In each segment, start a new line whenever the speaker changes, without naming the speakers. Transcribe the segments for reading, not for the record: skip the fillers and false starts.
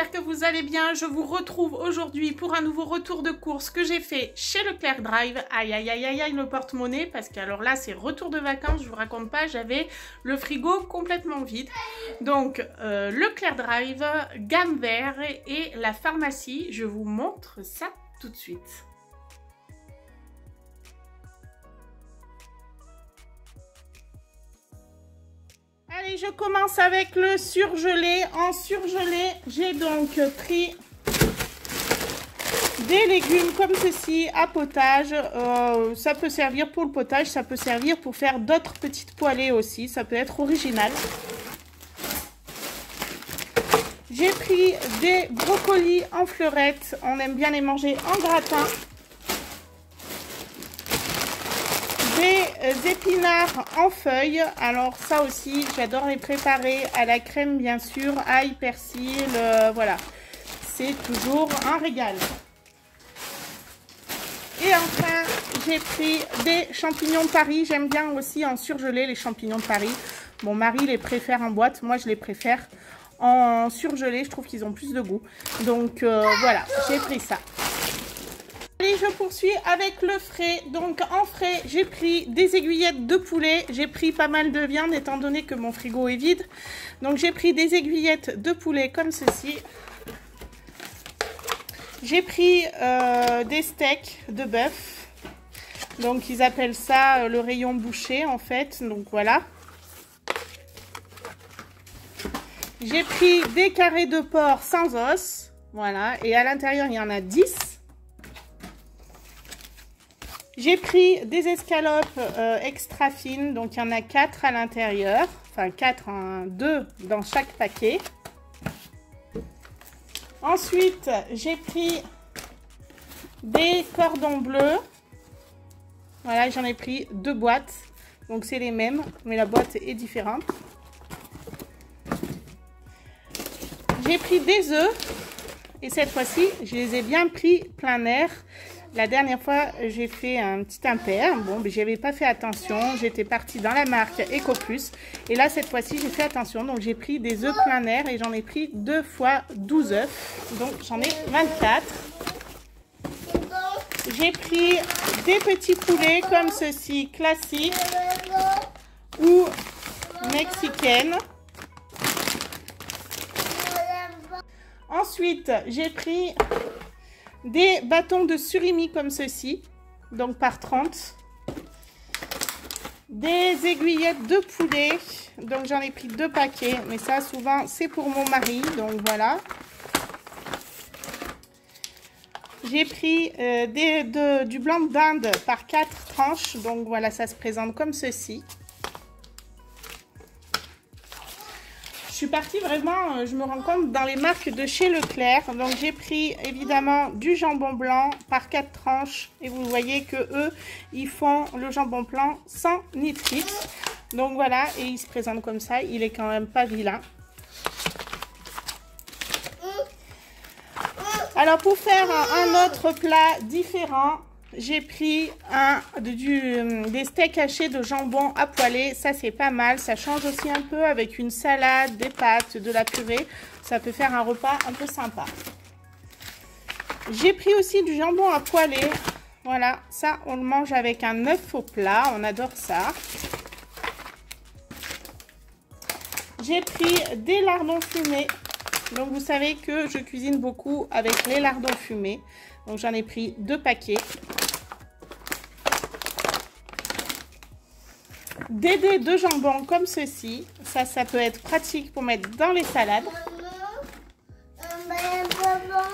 j'espère que vous allez bien. Je vous retrouve aujourd'hui pour un nouveau retour de course que j'ai fait chez Leclerc Drive. Aïe, aïe, aïe, aïe, aïe, le porte-monnaie, parce qu'alors là, c'est retour de vacances, je vous raconte pas, j'avais le frigo complètement vide. Donc, Leclerc Drive, gamme vert et la pharmacie, je vous montre ça tout de suite. Allez, je commence avec le surgelé. En surgelé, j'ai donc pris des légumes comme ceci à potage. Ça peut servir pour le potage, ça peut servir pour faire d'autres petites poêlées aussi. Ça peut être original. J'ai pris des brocolis en fleurettes. On aime bien les manger en gratin. Des épinards en feuilles, alors ça aussi j'adore les préparer à la crème bien sûr, ail, persil, voilà, c'est toujours un régal. Et enfin j'ai pris des champignons de Paris, j'aime bien aussi en surgelé les champignons de Paris. Mon mari les préfère en boîte, moi je les préfère en surgelé, je trouve qu'ils ont plus de goût. Donc voilà, j'ai pris ça. Allez, je poursuis avec le frais. Donc en frais, j'ai pris des aiguillettes de poulet. J'ai pris pas mal de viande étant donné que mon frigo est vide. Donc j'ai pris des aiguillettes de poulet comme ceci. J'ai pris des steaks de bœuf. Donc ils appellent ça le rayon bouché en fait. Donc voilà. J'ai pris des carrés de porc sans os. Voilà. Et à l'intérieur, il y en a 10. J'ai pris des escalopes extra fines, donc il y en a 4 à l'intérieur, enfin 4, 2 dans chaque paquet. Ensuite, j'ai pris des cordons bleus, voilà, j'en ai pris 2 boîtes, donc c'est les mêmes, mais la boîte est différente. J'ai pris des œufs, et cette fois-ci, je les ai bien pris plein air. La dernière fois, j'ai fait un petit impair. Bon, mais j'avais pas fait attention. J'étais partie dans la marque EcoPlus. Et là, cette fois-ci, j'ai fait attention. Donc, j'ai pris des œufs plein air et j'en ai pris 2 fois 12 œufs. Donc, j'en ai 24. J'ai pris des petits poulets comme ceci, classiques ou mexicaines. Ensuite, j'ai pris des bâtons de surimi comme ceci, donc par 30. Des aiguillettes de poulet, donc j'en ai pris 2 paquets, mais ça souvent c'est pour mon mari, donc voilà. J'ai pris du blanc de dinde par 4 tranches, donc voilà, ça se présente comme ceci. Je suis partie vraiment, je me rends compte, dans les marques de chez Leclerc. Donc j'ai pris évidemment du jambon blanc par 4 tranches. Et vous voyez que eux, ils font le jambon blanc sans nitrite. Donc voilà, et il se présente comme ça. Il est quand même pas vilain. Alors pour faire un autre plat différent, j'ai pris des steaks hachés de jambon à poêler. Ça, c'est pas mal. Ça change aussi un peu avec une salade, des pâtes, de la purée. Ça peut faire un repas un peu sympa. J'ai pris aussi du jambon à poêler. Voilà, ça, on le mange avec un œuf au plat. On adore ça. J'ai pris des lardons fumés. Donc, vous savez que je cuisine beaucoup avec les lardons fumés. Donc, j'en ai pris 2 paquets. Des dés de jambon comme ceci. Ça peut être pratique pour mettre dans les salades.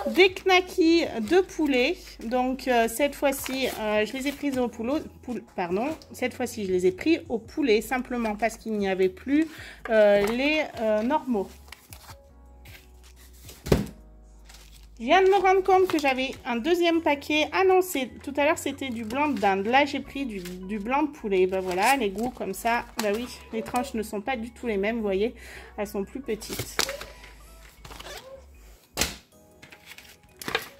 Des knackis de poulet. Donc, cette fois-ci, je les ai prises au poulet. Cette fois-ci, je les ai pris au poulet simplement parce qu'il n'y avait plus les normaux. Je viens de me rendre compte que j'avais un deuxième paquet. Ah non, tout à l'heure, c'était du blanc de dinde. Là, j'ai pris du blanc de poulet. Ben voilà, les goûts comme ça. Ben oui, les tranches ne sont pas du tout les mêmes, vous voyez. Elles sont plus petites.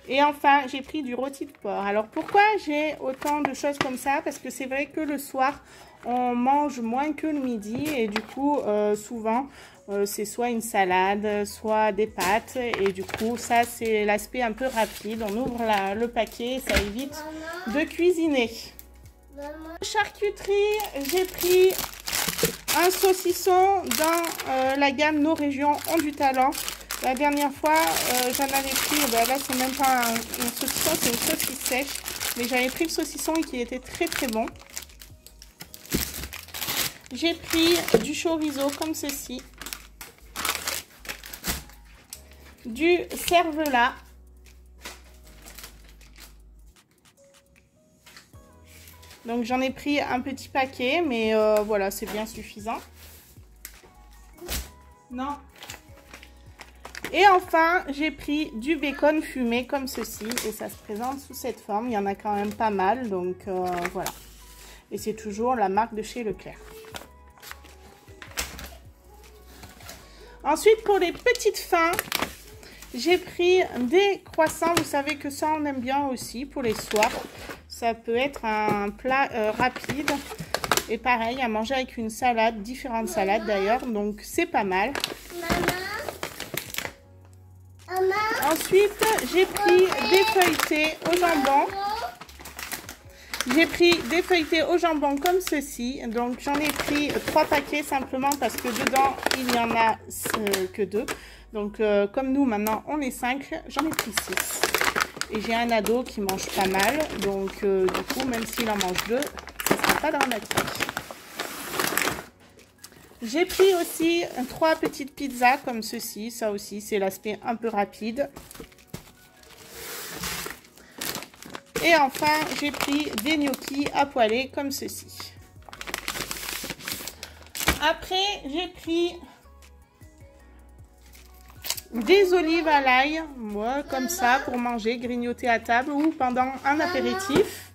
Et enfin, j'ai pris du rôti de porc. Alors, pourquoi j'ai autant de choses comme ça? Parce que c'est vrai que le soir, on mange moins que le midi. Et du coup, souvent,
c'est soit une salade, soit des pâtes. Et du coup, ça, c'est l'aspect un peu rapide. On ouvre le paquet, ça évite de cuisiner. Charcuterie, j'ai pris un saucisson dans la gamme Nos Régions ont du talent. La dernière fois, j'en avais pris, là c'est même pas un saucisson, c'est une saucisse sèche. Mais j'avais pris le saucisson et qui était très très bon. J'ai pris du chorizo comme ceci. Du cervelas. Donc j'en ai pris un petit paquet, mais voilà, c'est bien suffisant. Non. Et enfin, j'ai pris du bacon fumé comme ceci. Et ça se présente sous cette forme. Il y en a quand même pas mal, donc voilà. Et c'est toujours la marque de chez Leclerc. Ensuite, pour les petites fins, j'ai pris des croissants. Vous savez que ça, on aime bien aussi pour les soirs. Ça peut être un plat rapide. Et pareil, à manger avec une salade, différentes salades d'ailleurs. Donc, c'est pas mal. Ensuite, j'ai pris des feuilletés au jambon. J'ai pris des feuilletés au jambon comme ceci. Donc, j'en ai pris 3 paquets simplement parce que dedans, il n'y en a que 2. Donc, comme nous, maintenant, on est 5, j'en ai pris 6. Et j'ai un ado qui mange pas mal. Donc, du coup, même s'il en mange 2, ce ne sera pas dramatique. J'ai pris aussi 3 petites pizzas comme ceci. Ça aussi, c'est l'aspect un peu rapide. Et enfin, j'ai pris des gnocchis à poêler comme ceci. Après, j'ai pris des olives à l'ail, comme ça, pour manger, grignoter à table ou pendant un apéritif.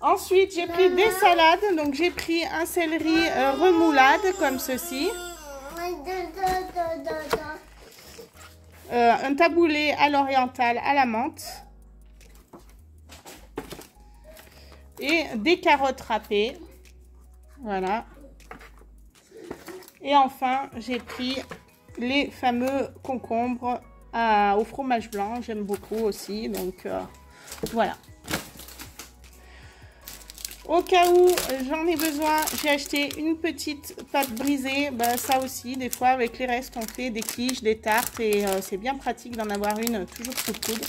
Ensuite, j'ai pris des salades. Donc, j'ai pris un céleri remoulade comme ceci. Un taboulé à l'oriental à la menthe. Et des carottes râpées. Voilà. Et enfin, j'ai pris les fameux concombres au fromage blanc. J'aime beaucoup aussi. Donc, voilà. Au cas où j'en ai besoin, j'ai acheté une petite pâte brisée. Ça aussi, des fois, avec les restes, on fait des quiches, des tartes. Et c'est bien pratique d'en avoir une toujours sous le coude.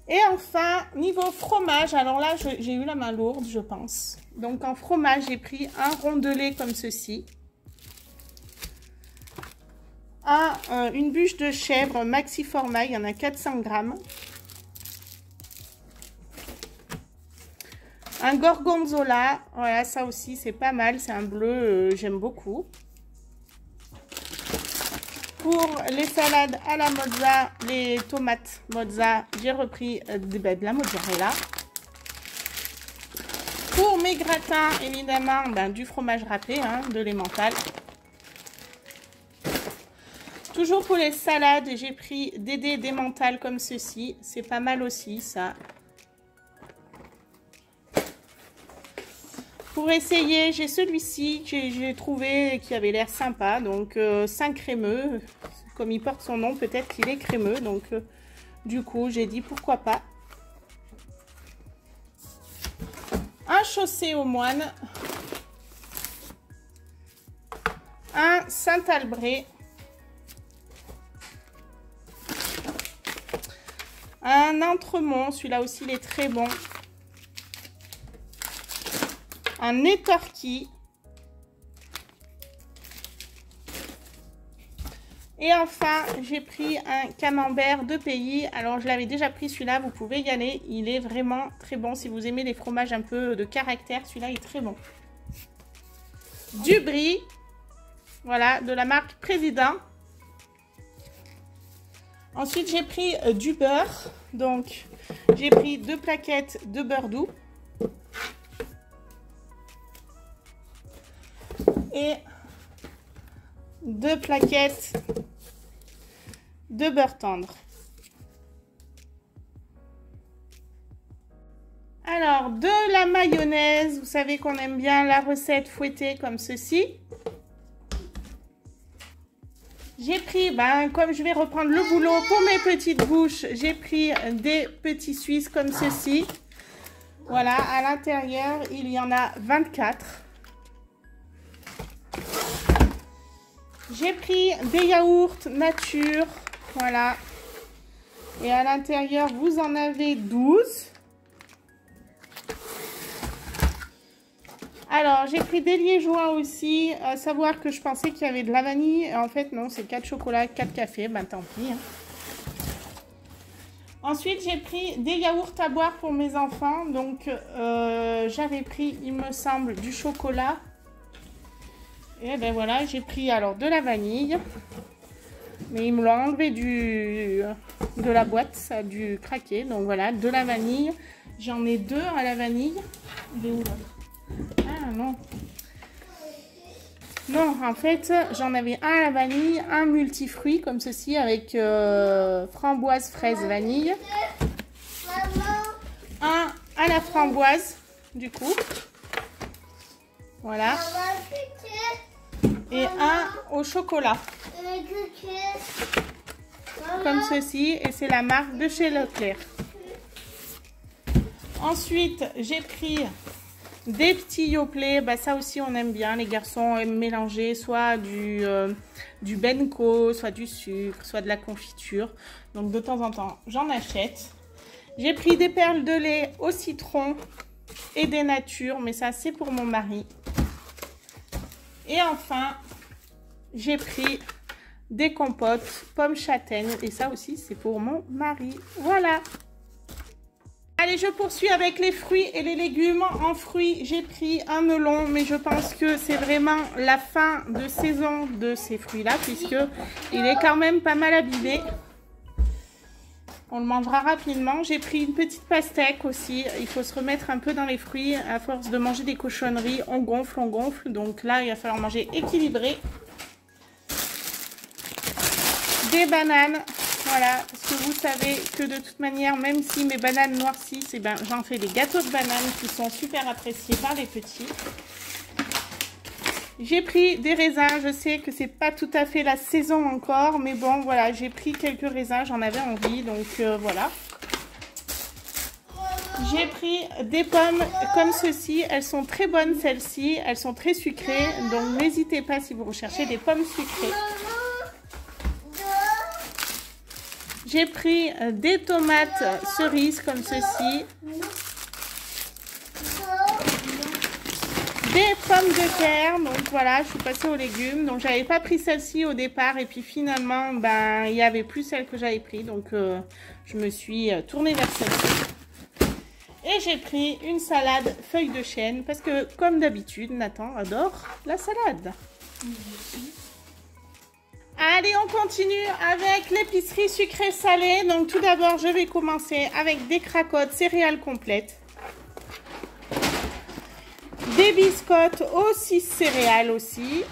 Et enfin, niveau fromage, alors là, j'ai eu la main lourde, je pense. Donc, en fromage, j'ai pris un rondelet comme ceci. Une bûche de chèvre maxi format, il y en a 400 grammes. Un gorgonzola, voilà, ça aussi, c'est pas mal. C'est un bleu, j'aime beaucoup. Pour les salades à la mozza, les tomates mozza, j'ai repris de la mozzarella. Pour mes gratins, évidemment, du fromage râpé, de l'emmental. Toujours pour les salades, j'ai pris des dés d'emmental comme ceci. C'est pas mal aussi, ça. Pour essayer, j'ai celui-ci que j'ai trouvé qui avait l'air sympa. Donc, 5 crémeux. Comme il porte son nom, peut-être qu'il est crémeux. Donc, du coup, j'ai dit pourquoi pas. Un chaussé aux moines. Un Saint-Albret. Un entremont. Celui-là aussi, il est très bon. Un étorquis. Et enfin, j'ai pris un camembert de pays. Alors, je l'avais déjà pris celui-là, vous pouvez y aller. Il est vraiment très bon. Si vous aimez les fromages un peu de caractère, celui-là est très bon. Du brie. Voilà, de la marque Président. Ensuite, j'ai pris du beurre. Donc, j'ai pris 2 plaquettes de beurre doux. Et 2 plaquettes de beurre tendre.
Alors, de la mayonnaise. Vous savez qu'on aime bien la recette fouettée comme ceci. J'ai pris, comme je vais reprendre le boulot pour mes petites bouches, j'ai pris des petits Suisses comme ceci. Voilà, à l'intérieur, il y en a 24. J'ai pris des yaourts nature, voilà. Et à l'intérieur, vous en avez 12. Alors, j'ai pris des liégeois aussi, à savoir que je pensais qu'il y avait de la vanille. Et en fait, non, c'est 4 chocolats, 4 cafés, tant pis. Hein. Ensuite, j'ai pris des yaourts à boire pour mes enfants. Donc, j'avais pris, il me semble, du chocolat. Et ben voilà, j'ai pris alors de la vanille. Mais ils me l'ont enlevé de la boîte, ça a dû craquer. Donc voilà, de la vanille. J'en ai 2 à la vanille. Il est où là? Ah non. Non, en fait, j'en avais un à la vanille, un multifruit comme ceci avec framboise, fraise, vanille. Un à la framboise, du coup. Voilà. Et un au chocolat. Comme ceci. Et c'est la marque de chez Leclerc. Ensuite, j'ai pris des petits Yoplait. Ça aussi, on aime bien. Les garçons aiment mélanger soit du Benko, soit du sucre, soit de la confiture. Donc, de temps en temps, j'en achète. J'ai pris des perles de lait au citron et des natures. Mais ça, c'est pour mon mari. Et enfin, j'ai pris des compotes pommes châtaignes. Et ça aussi, c'est pour mon mari. Voilà. Allez, je poursuis avec les fruits et les légumes. En fruits, j'ai pris un melon, mais je pense que c'est vraiment la fin de saison de ces fruits-là, puisqu'il est quand même pas mal abîmé. On le mangera rapidement. J'ai pris une petite pastèque aussi. Il faut se remettre un peu dans les fruits. À force de manger des cochonneries, on gonfle, on gonfle. Donc là, il va falloir manger équilibré. Des bananes. Voilà, parce que vous savez que de toute manière, même si mes bananes noircissent, eh ben, j'en fais des gâteaux de bananes qui sont super appréciés par les petits. J'ai pris des raisins, je sais que c'est pas tout à fait la saison encore, mais bon, voilà, j'ai pris quelques raisins, j'en avais envie, donc voilà. J'ai pris des pommes comme ceci, elles sont très bonnes celles-ci, elles sont très sucrées, donc n'hésitez pas si vous recherchez des pommes sucrées. J'ai pris des tomates cerises comme ceci. Des pommes de terre. Donc voilà, je suis passée aux légumes. Donc j'avais pas pris celle-ci au départ. Et puis finalement, il n'y avait plus celle que j'avais pris. Donc je me suis tournée vers celle-ci. Et j'ai pris une salade feuille de chêne. Parce que comme d'habitude, Nathan adore la salade. Allez, on continue avec l'épicerie sucrée salée. Donc tout d'abord, je vais commencer avec des cracottes céréales complètes. Des biscottes aux 6 céréales aussi.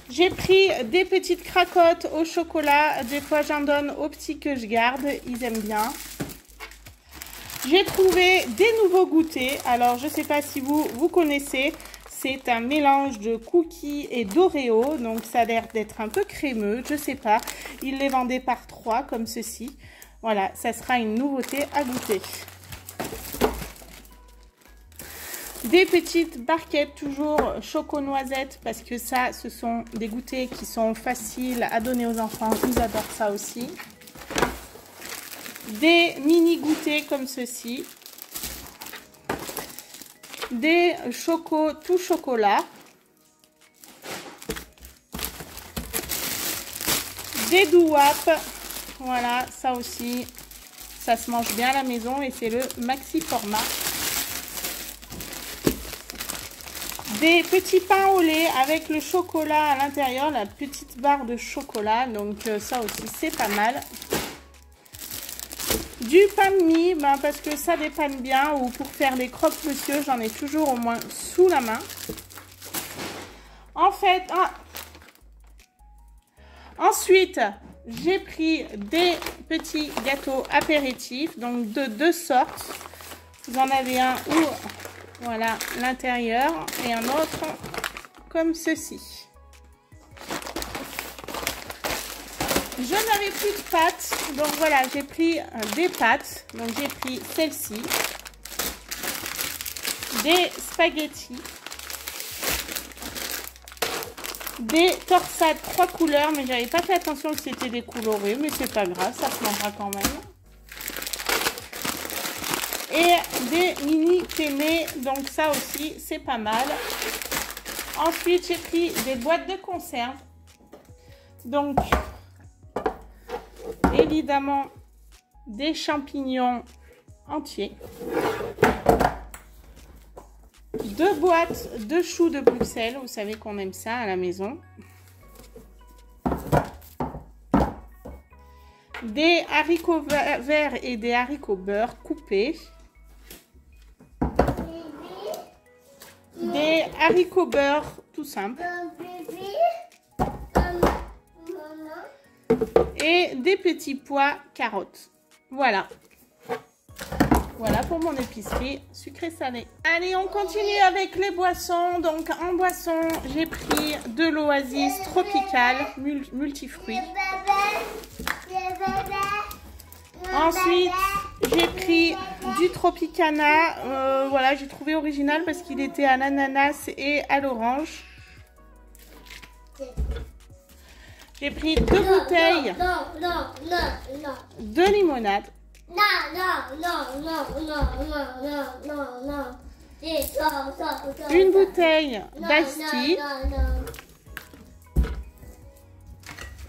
J'ai pris des petites cracottes au chocolat. Des fois, j'en donne aux petits que je garde. Ils aiment bien. J'ai trouvé des nouveaux goûters. Alors, je ne sais pas si vous connaissez. C'est un mélange de cookies et d'Oreo, donc ça a l'air d'être un peu crémeux, je sais pas. Ils les vendaient par 3 comme ceci. Voilà, ça sera une nouveauté à goûter. Des petites barquettes, toujours choco-noisette, parce que ça, ce sont des goûters qui sont faciles à donner aux enfants. Ils adorent ça aussi. Des mini goûters comme ceci. Des chocos tout chocolat, des douap, voilà, ça aussi, ça se mange bien à la maison et c'est le maxi format. Des petits pains au lait avec le chocolat à l'intérieur, la petite barre de chocolat, donc ça aussi c'est pas mal. Du pain de mie, parce que ça dépanne bien, ou pour faire des croque-monsieur, j'en ai toujours au moins sous la main. En fait, ensuite, j'ai pris des petits gâteaux apéritifs, donc de deux sortes. Vous en avez un où, voilà, l'intérieur, et un autre comme ceci. Je n'avais plus de pâtes, donc voilà, j'ai pris des pâtes. Donc j'ai pris celle-ci, des spaghettis, des torsades 3 couleurs, mais j'avais pas fait attention que c'était des colorés, mais c'est pas grave, ça se mangera quand même. Et des mini penne, donc ça aussi c'est pas mal. Ensuite j'ai pris des boîtes de conserve, donc évidemment des champignons entiers, 2 boîtes de choux de Bruxelles, vous savez qu'on aime ça à la maison, des haricots verts et des haricots beurre coupés, des haricots beurre tout simple et des petits pois carottes. Voilà. Voilà pour mon épicerie sucré salé. Allez, on continue avec les boissons. Donc en boisson, j'ai pris de l'Oasis tropicale multifruits. Ensuite, j'ai pris du Tropicana. Voilà, j'ai trouvé original parce qu'il était à l'ananas et à l'orange. J'ai pris 2 bouteilles de limonade. Une bouteille d'Ice Tea.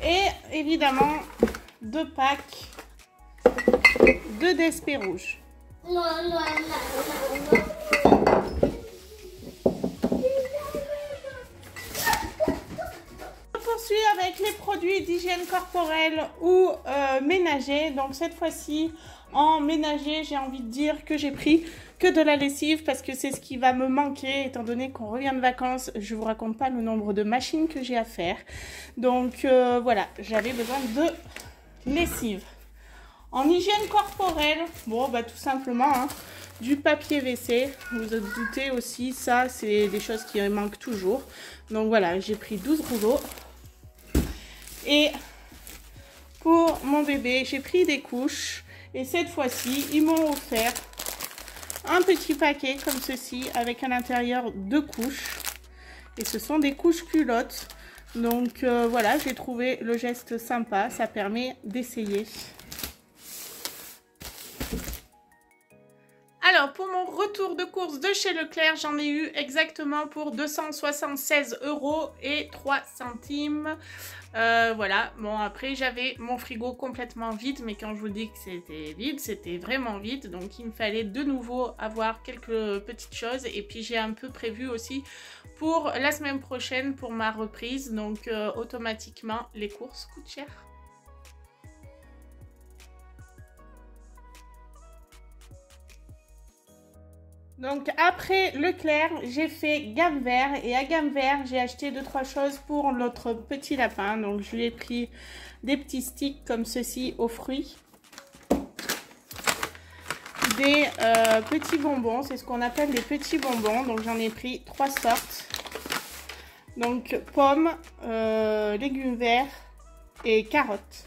Et évidemment 2 packs de Despé rouge. Avec les produits d'hygiène corporelle ou ménager. Donc cette fois-ci en ménager, j'ai envie de dire que j'ai pris que de la lessive parce que c'est ce qui va me manquer étant donné qu'on revient de vacances. Je vous raconte pas le nombre de machines que j'ai à faire. Donc voilà, j'avais besoin de lessive. En hygiène corporelle, bon bah tout simplement hein, du papier WC. Vous vous doutez aussi, ça c'est des choses qui manquent toujours. Donc voilà, j'ai pris 12 rouleaux. Et pour mon bébé, j'ai pris des couches. Et cette fois-ci, ils m'ont offert un petit paquet comme ceci avec à l'intérieur 2 couches. Et ce sont des couches culottes. Donc voilà, j'ai trouvé le geste sympa. Ça permet d'essayer. Alors, pour mon retour de course de chez Leclerc, j'en ai eu exactement pour 276 € et 3 centimes. Voilà, bon après j'avais mon frigo complètement vide, mais quand je vous dis que c'était vide, c'était vraiment vide. Donc il me fallait de nouveau avoir quelques petites choses. Et puis j'ai un peu prévu aussi pour la semaine prochaine pour ma reprise. Donc automatiquement, les courses coûtent cher. Donc après Leclerc, j'ai fait gamme vert et à gamme vert, j'ai acheté 2-3 choses pour notre petit lapin. Donc je lui ai pris des petits sticks comme ceci aux fruits. Des petits bonbons, c'est ce qu'on appelle des petits bonbons. Donc j'en ai pris 3 sortes. Donc pommes, légumes verts et carottes.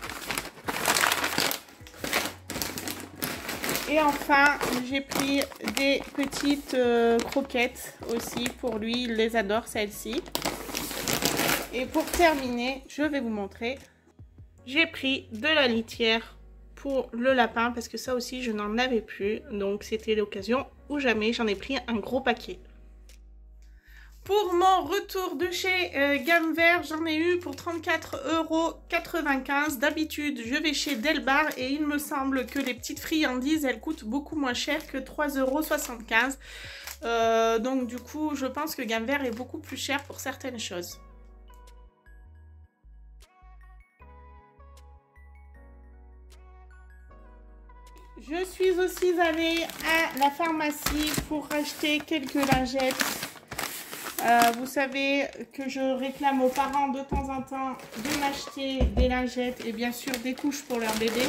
Et enfin, j'ai pris des petites croquettes aussi pour lui. Il les adore, celles-ci. Et pour terminer, je vais vous montrer. J'ai pris de la litière pour le lapin parce que ça aussi, je n'en avais plus. Donc, c'était l'occasion ou jamais. J'en ai pris un gros paquet. Pour mon retour de chez Gamme Vert, j'en ai eu pour 34,95 €. D'habitude, je vais chez Delbar et il me semble que les petites friandises, elles coûtent beaucoup moins cher que 3,75 €. Donc du coup, je pense que Gamme Vert est beaucoup plus cher pour certaines choses. Je suis aussi allée à la pharmacie pour acheter quelques lingettes
Vous savez que je réclame aux parents de temps en temps de m'acheter des lingettes et bien sûr des couches pour leur bébé.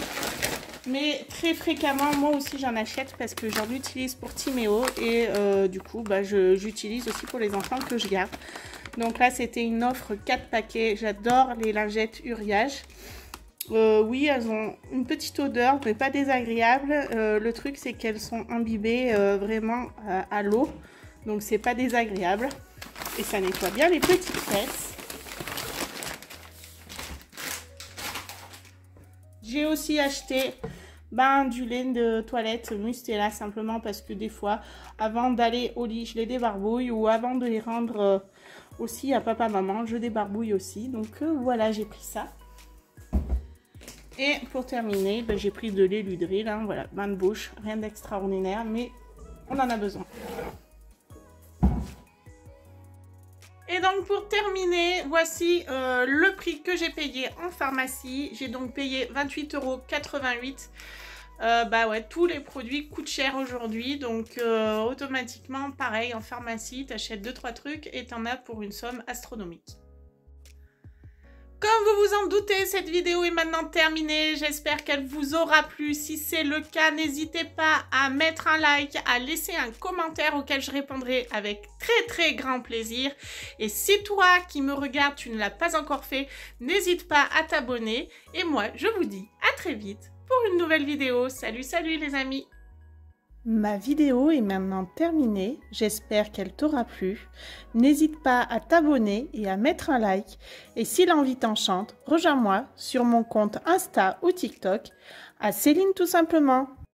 Mais très fréquemment, moi aussi j'en achète parce que j'en utilise pour Timéo et du coup j'utilise aussi pour les enfants que je garde. Donc là c'était une offre 4 paquets, j'adore les lingettes Uriage. Oui, elles ont une petite odeur mais pas désagréable. Le truc c'est qu'elles sont imbibées vraiment à l'eau, donc c'est pas désagréable. Et ça nettoie bien les petites fesses. J'ai aussi acheté du lait de toilette Mustela, simplement parce que des fois, avant d'aller au lit, je les débarbouille, ou avant de les rendre aussi à papa-maman, je débarbouille aussi. Donc voilà, j'ai pris ça. Et pour terminer, j'ai pris de l'Eludril, hein, voilà, bain de bouche, rien d'extraordinaire, mais on en a besoin. Et donc pour terminer, voici le prix que j'ai payé en pharmacie. J'ai donc payé 28,88 €. Ouais, tous les produits coûtent cher aujourd'hui. Donc automatiquement, pareil, en pharmacie, tu achètes 2-3 trucs et tu en as pour une somme astronomique. Comme vous vous en doutez, cette vidéo est maintenant terminée. J'espère qu'elle vous aura plu. Si c'est le cas, n'hésitez pas à mettre un like, à laisser un commentaire auquel je répondrai avec très grand plaisir. Et si toi qui me regardes, tu ne l'as pas encore fait, n'hésite pas à t'abonner. Et moi, je vous dis à très vite pour une nouvelle vidéo. Salut les amis!
Ma vidéo est maintenant terminée, j'espère qu'elle t'aura plu. N'hésite pas à t'abonner et à mettre un like. Et si l'envie t'enchante, rejoins-moi sur mon compte Insta ou TikTok à Céline tout simplement.